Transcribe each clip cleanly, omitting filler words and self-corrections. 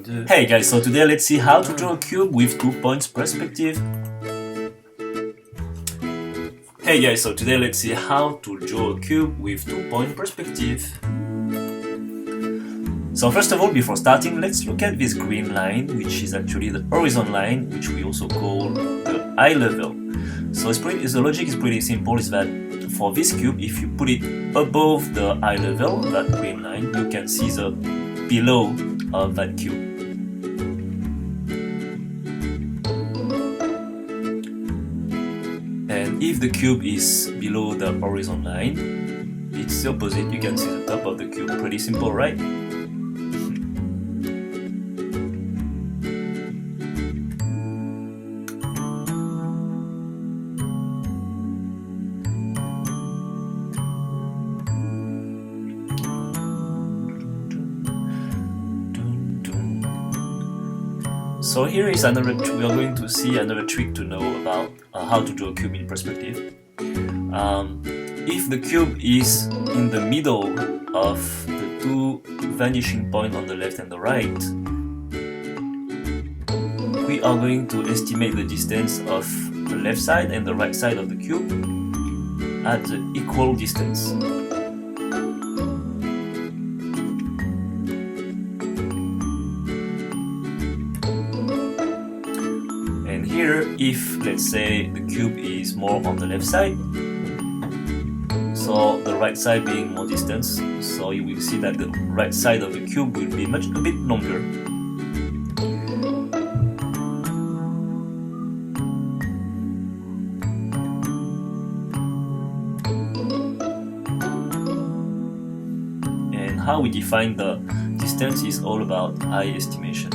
Hey guys, so today let's see how to draw a cube with 2 points perspective. Hey guys, so today let's see how to draw a cube with 2-point perspective. So first of all, before starting, let's look at this green line, which is actually the horizon line, which we also call the eye level. So the logic is pretty simple, is that for this cube, if you put it above the eye level, that green line, you can see the below of that cube. And if the cube is below the horizon line, it's the opposite, you can see the top of the cube. Pretty simple, right? So here is another, we are going to see another trick to know about how to draw a cube in perspective. If the cube is in the middle of the 2 vanishing points on the left and the right, we are going to estimate the distance of the left side and the right side of the cube at the equal distance. Here, if let's say the cube is more on the left side, so the right side being more distance, so you will see that the right side of the cube will be a bit longer. And how we define the distance is all about eye estimation.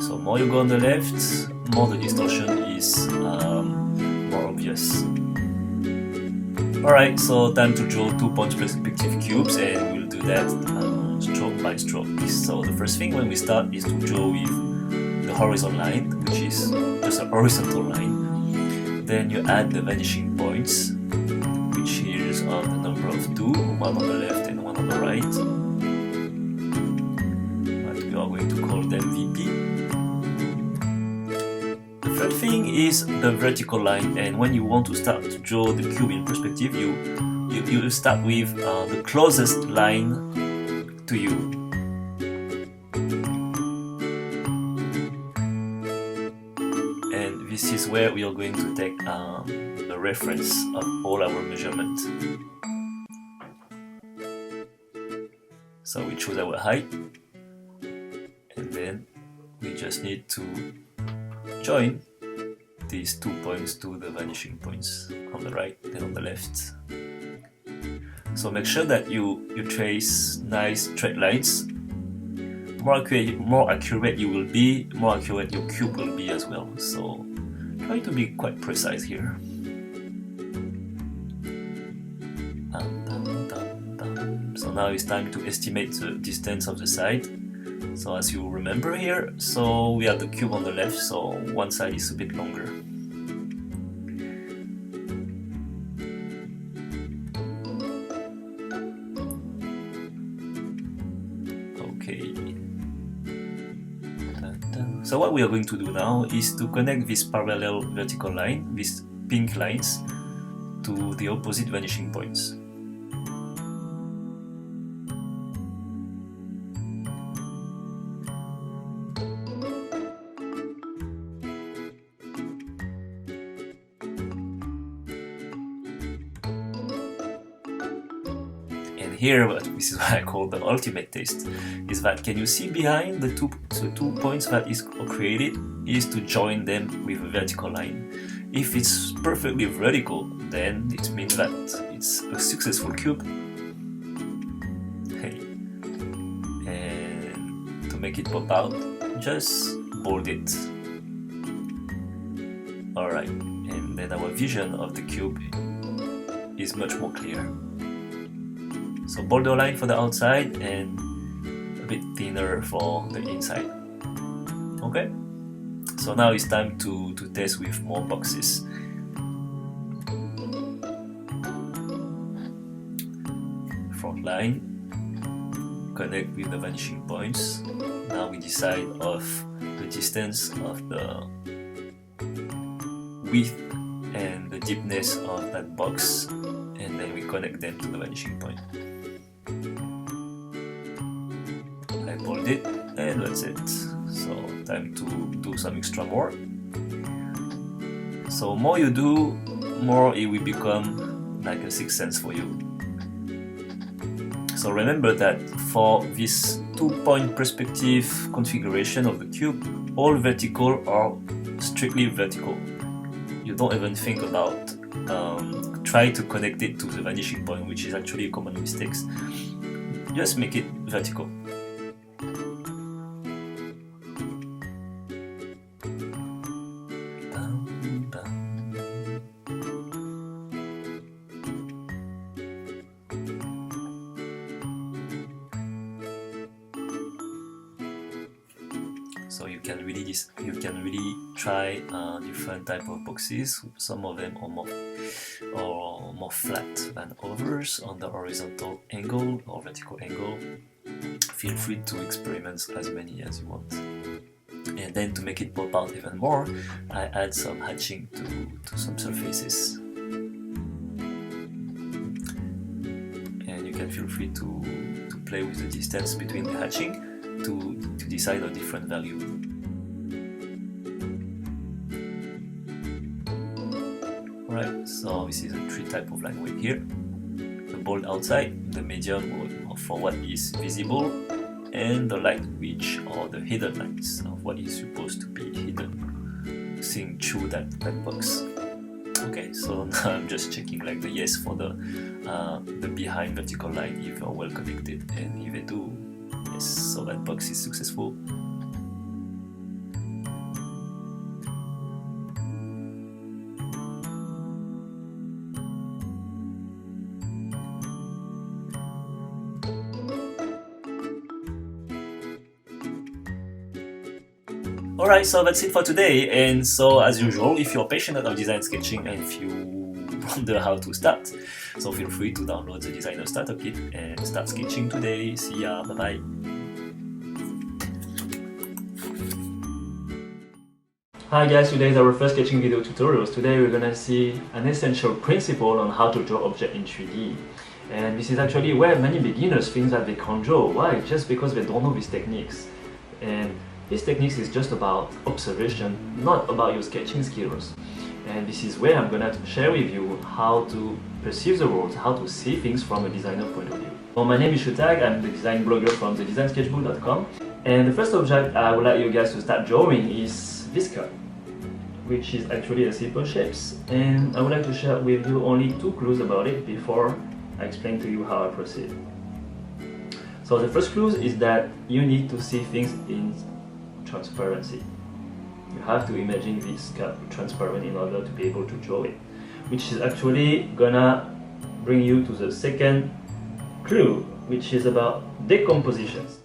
So more you go on the left, more the distortion is more obvious. Alright, so time to draw 2-point perspective cubes, and we'll do that stroke by stroke. So the first thing when we start is to draw with the horizon line, which is just a horizontal line. Then you add the vanishing points, which here is the number of 2, one on the left and one on the right. But we are going to call them VP. The third thing is the vertical line, and when you want to start to draw the cube in perspective, you start with the closest line to you. And this is where we are going to take the reference of all our measurements. So we choose our height, and then we just need to join these 2 points to the vanishing points on the right and on the left. So make sure that you trace nice straight lines. More accurate you will be, more accurate your cube will be as well. So try to be quite precise here. So now it's time to estimate the distance of the side. So as you remember here, so we have the cube on the left, so one side is a bit longer. Okay. So what we are going to do now is to connect this parallel vertical line, these pink lines, to the opposite vanishing points. Here, this is what I call the ultimate test, is that can you see behind the two points that is created is to join them with a vertical line. If it's perfectly vertical, then it means that it's a successful cube. Hey. And to make it pop out, just bold it. Alright, and then our vision of the cube is much more clear. So border line for the outside and a bit thinner for the inside. Okay, So now it's time to test with more boxes. Front line, connect with the vanishing points. Now we decide of the distance of the width and the deepness of that box, and then we connect them to the vanishing point. I pulled it, and that's it. So time to do some extra more. So more you do, more it will become like a sixth sense for you. So remember that for this 2-point perspective configuration of the cube, all vertical are strictly vertical. You don't even think about try to connect it to the vanishing point, which is actually a common mistake. Just make it vertical. So you can really try different type of boxes. Some of them are more flat than others on the horizontal angle or vertical angle. Feel free to experiment as many as you want. And then to make it pop out even more, I add some hatching to some surfaces. And you can feel free to play with the distance between the hatching to decide a different value. Alright, so this is a 3 type of line weight here. The bold outside, the medium for what is visible, and the light, which are the hidden lines of what is supposed to be hidden, seeing through that box. Okay, so now I'm just checking like the yes for the behind vertical line if you're well connected, and if they do, yes, so that box is successful. Alright, so that's it for today, and so as usual, if you're passionate about design sketching and if you wonder how to start, so feel free to download the Designer Starter Kit and start sketching today. See ya, bye bye. Hi guys, today is our first sketching video tutorials. Today we're gonna see an essential principle on how to draw objects in 3D. And this is actually where many beginners think that they can't draw. Why? Just because they don't know these techniques. And these techniques is just about observation, not about your sketching skills. And this is where I'm gonna share with you how to perceive the world, how to see things from a designer point of view. Well, my name is chou-tac, I'm the design blogger from thedesign-sketchbook.com. And the first object I would like you guys to start drawing is this cup, which is actually a simple shape. And I would like to share with you only 2 clues about it before I explain to you how I proceed. So the first clue is that you need to see things in transparency. You have to imagine this cup transparent in order to be able to draw it, which is actually gonna bring you to the second clue, which is about decompositions.